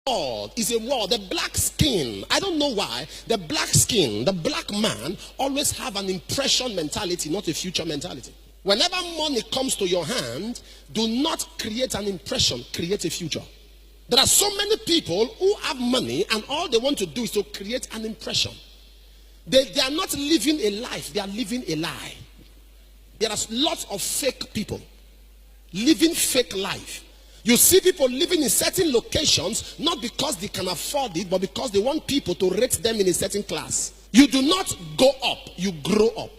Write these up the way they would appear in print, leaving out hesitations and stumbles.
world is a world, the black skin. I don't know why. The black skin, the black man always have an impression mentality, not a future mentality. Whenever money comes to your hand, do not create an impression, create a future. There are so many people who have money and all they want to do is to create an impression. They are not living a life, they are living a lie. There are lots of fake people living fake life. You see people living in certain locations not because they can afford it, but because they want people to rate them in a certain class. You do not go up, you grow up.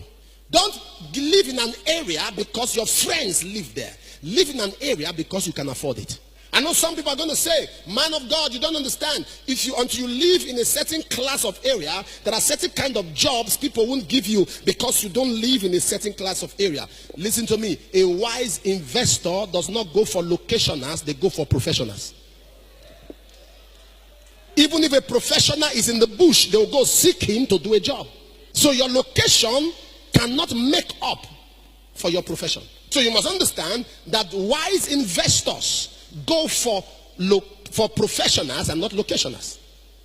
Don't live in an area because your friends live there. Live in an area because you can afford it. I know some people are going to say, man of God, you don't understand. Until you live in a certain class of area, there are certain kind of jobs people won't give you because you don't live in a certain class of area. Listen to me. A wise investor does not go for locationers, they go for professionals. Even if a professional is in the bush, they will go seek him to do a job. So your location cannot make up for your profession. So you must understand that wise investors go for professionals and not locationers.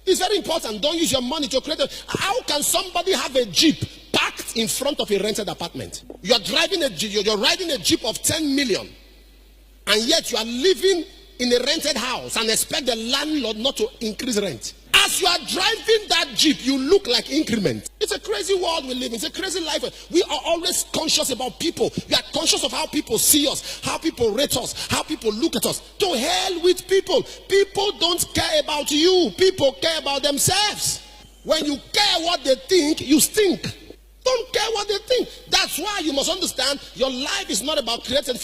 It's very important. Don't use your money to create how can somebody have a Jeep parked in front of a rented apartment? You're driving a Jeep, you're riding a Jeep of 10 million, and yet you are living in a rented house and expect the landlord not to increase rent. As you are driving that Jeep, you look like increment. It's a crazy world we live in. It's a crazy life. We are always conscious about people. We are conscious of how people see us, how people rate us, how people look at us. To hell with people. People don't care about you. People care about themselves. When you care what they think, you stink. Don't care what they think. That's why you must understand your life is not about creating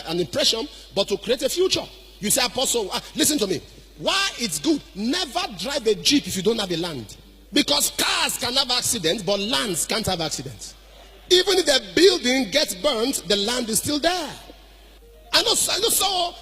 an impression, but to create a future. You say, Apostle, listen to me. Why it's good, never drive a Jeep if you don't have a land. Because cars can have accidents, but lands can't have accidents. Even if the building gets burnt, the land is still there. I know so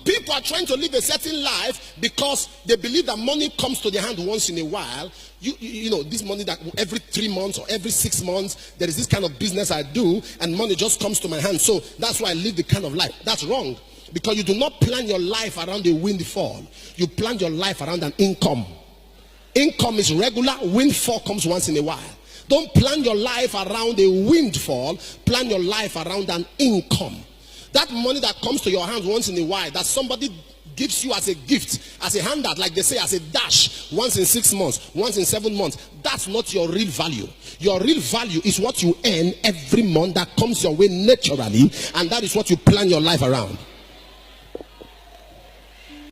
people are trying to live a certain life because they believe that money comes to their hand once in a while. You know, this money that every 3 months or every 6 months, there is this kind of business I do, and money just comes to my hand. So that's why I live the kind of life. That's wrong. Because you do not plan your life around a windfall. You plan your life around an income. Income is regular. Windfall comes once in a while. Don't plan your life around a windfall. Plan your life around an income. That money that comes to your hands once in a while, that somebody gives you as a gift, as a handout, like they say, as a dash, once in 6 months, once in 7 months, that's not your real value. Your real value is what you earn every month that comes your way naturally, and that is what you plan your life around.